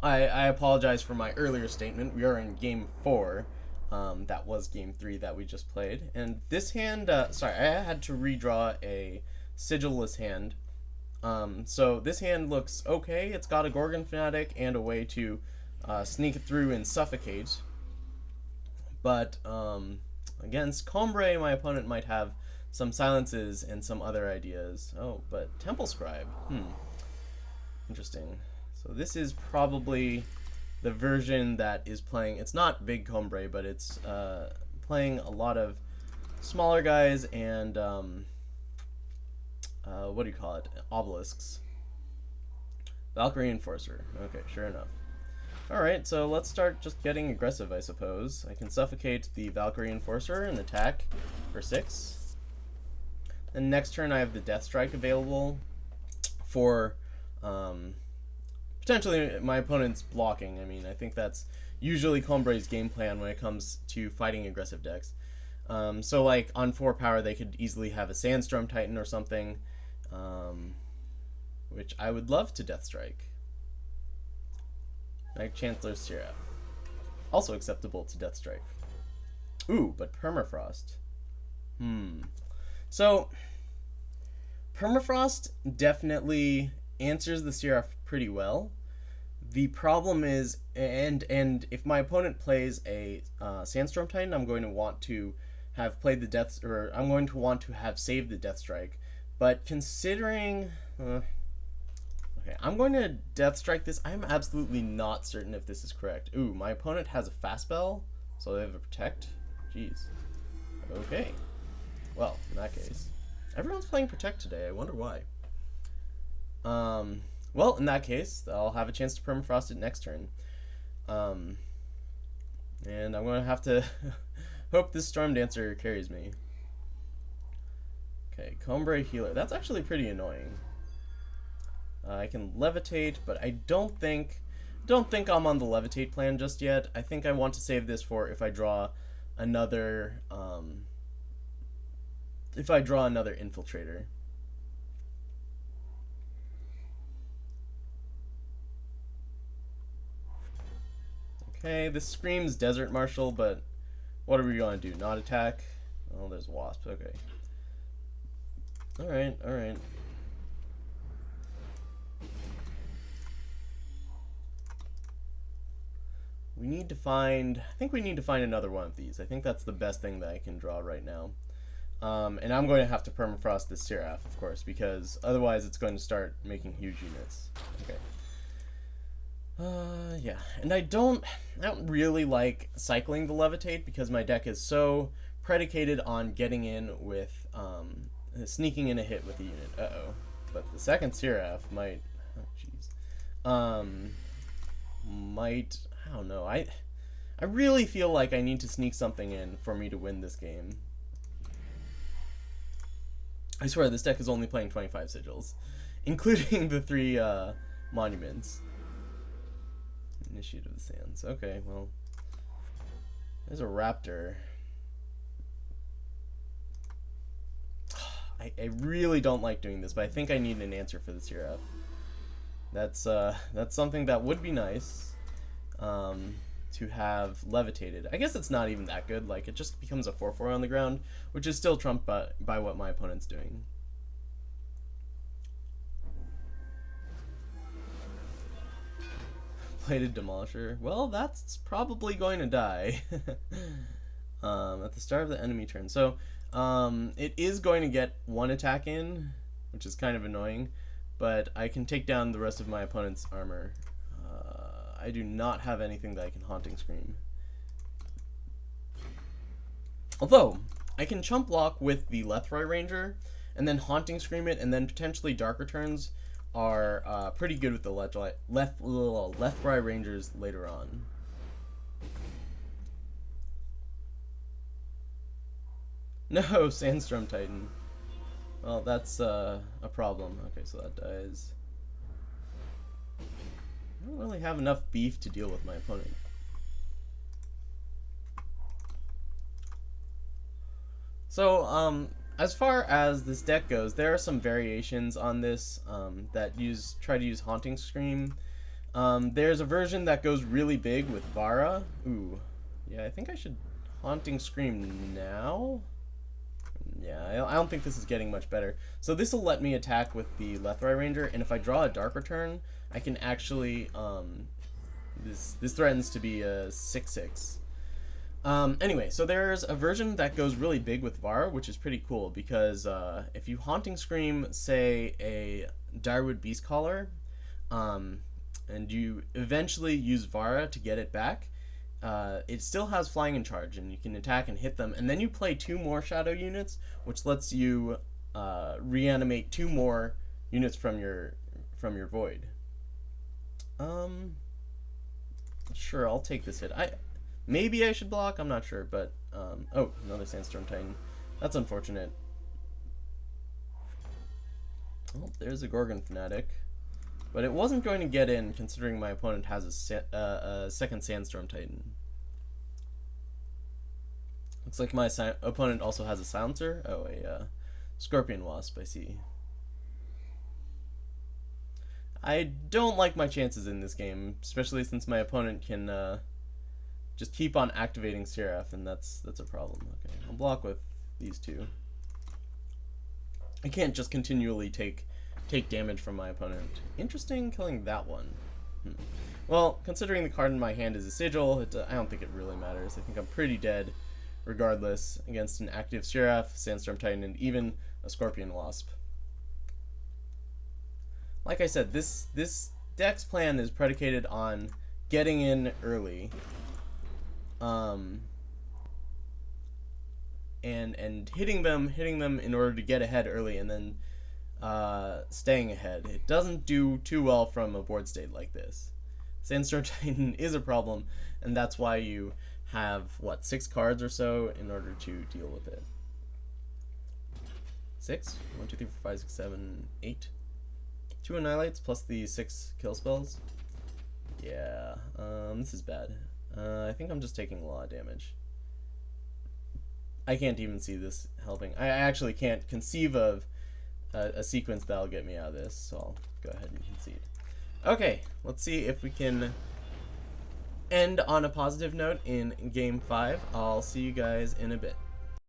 I apologize for my earlier statement. We are in game 4. That was game 3 that we just played. And this hand, sorry, I had to redraw a sigilless hand. So this hand looks okay. It's got a Gorgon Fanatic and a way to sneak through and suffocate. But against Combray, my opponent might have some silences and some other ideas. Oh, but Temple Scribe. Interesting. So this is probably the version that is playing. It's not big Combray, but it's playing a lot of smaller guys and what do you call it? Obelisks. Valkyrie Enforcer. Okay, sure enough. Alright, so let's start just getting aggressive, I suppose. I can suffocate the Valkyrie Enforcer and attack for 6. Then next turn I have the Deathstrike available for potentially my opponent's blocking. I mean, I think that's usually Combray's game plan when it comes to fighting aggressive decks. So like on 4 power they could easily have a Sandstorm Titan or something, which I would love to Deathstrike. Like Chancellor's Seraph. Also acceptable to Deathstrike. Ooh, but Permafrost. So, Permafrost definitely answers the Seraph pretty well. The problem is, and if my opponent plays a Sandstorm Titan, I'm going to want to have played the I'm going to want to have saved the Deathstrike. But considering... okay, I'm going to Deathstrike this. I'm absolutely not certain if this is correct. Ooh, my opponent has a fast spell, so they have a Protect. Jeez. Okay. Well, in that case. Everyone's playing Protect today. I wonder why. Well, in that case, I'll have a chance to Permafrost it next turn. And I'm going to have to hope this Storm Dancer carries me. Okay, Combray Healer. That's actually pretty annoying. I can Levitate, but I don't think I'm on the Levitate plan just yet. I think I want to save this for if I draw another Infiltrator. Okay, this screams Desert Marshal, but what are we going to do? Not attack? Oh, there's Wasp. Okay. Alright, alright. We need to find... I think we need to find another one of these. I think that's the best thing that I can draw right now. And I'm going to have to Permafrost this Seraph, of course, because otherwise it's going to start making huge units. Okay. Yeah. And I don't really like cycling the Levitate because my deck is so predicated on getting in with... sneaking in a hit with the unit. Uh-oh. But the second Seraph might... oh, jeez. Might... I don't know. I really feel like I need to sneak something in for me to win this game. I swear this deck is only playing 25 sigils, including the 3 monuments. Initiate of the Sands. Okay, well, there's a Raptor. I really don't like doing this, but I think I need an answer for the Seraph. That's something that would be nice. To have Levitated. I guess it's not even that good. Like, it just becomes a 4/4 on the ground, which is still trumped by what my opponent's doing. Plated Demolisher. Well, that's probably going to die at the start of the enemy turn. So, it is going to get 1 attack in, which is kind of annoying, but I can take down the rest of my opponent's armor. I do not have anything that I can Haunting Scream. Although, I can chump block with the Lethrai Ranger, and then Haunting Scream it, and then potentially Dark Returns are pretty good with the Lethrai Rangers later on. No, Sandstorm Titan. Well, that's a problem. Okay, so that dies. I don't really have enough beef to deal with my opponent. So, as far as this deck goes, there are some variations on this that try to use Haunting Scream. There's a version that goes really big with Vara. Ooh. Yeah, I think I should Haunting Scream now. Yeah, I don't think this is getting much better. So this will let me attack with the Lethrai Ranger, and if I draw a Dark Return, I can actually, this threatens to be a 6/6. Anyway, so there's a version that goes really big with Vara, which is pretty cool, because if you Haunting Scream, say, a Direwood Beastcaller, and you eventually use Vara to get it back, it still has flying in charge, and you can attack and hit them, and then you play 2 more shadow units, which lets you reanimate 2 more units from your void. Sure, I'll take this hit. Maybe I should block, I'm not sure, but oh, another Sandstorm Titan. That's unfortunate. Oh, there's a Gorgon Fanatic. But it wasn't going to get in, considering my opponent has a second Sandstorm Titan. Looks like my opponent also has a Silencer. Oh, a Scorpion Wasp, I see. I don't like my chances in this game, especially since my opponent can just keep on activating Seraph, and that's a problem. Okay, I'll block with these 2. I can't just continually take damage from my opponent. Interesting killing that one. Well, considering the card in my hand is a Sigil, I don't think it really matters. I think I'm pretty dead regardless against an active Seraph, Sandstorm Titan, and even a Scorpion Wasp. Like I said, this deck's plan is predicated on getting in early, and hitting them in order to get ahead early, and then staying ahead. It doesn't do too well from a board state like this. Sandstorm Titan is a problem, and that's why you have, what, 6 cards or so in order to deal with it. 6? 1, 2, 3, 4, 5, 6, 7, 8. 2 Annihilates plus the 6 kill spells. Yeah, this is bad. I think I'm just taking a lot of damage. I can't even see this helping. I actually can't conceive of a sequence that'll get me out of this, so I'll go ahead and concede. Okay, let's see if we can end on a positive note in Game 5. I'll see you guys in a bit.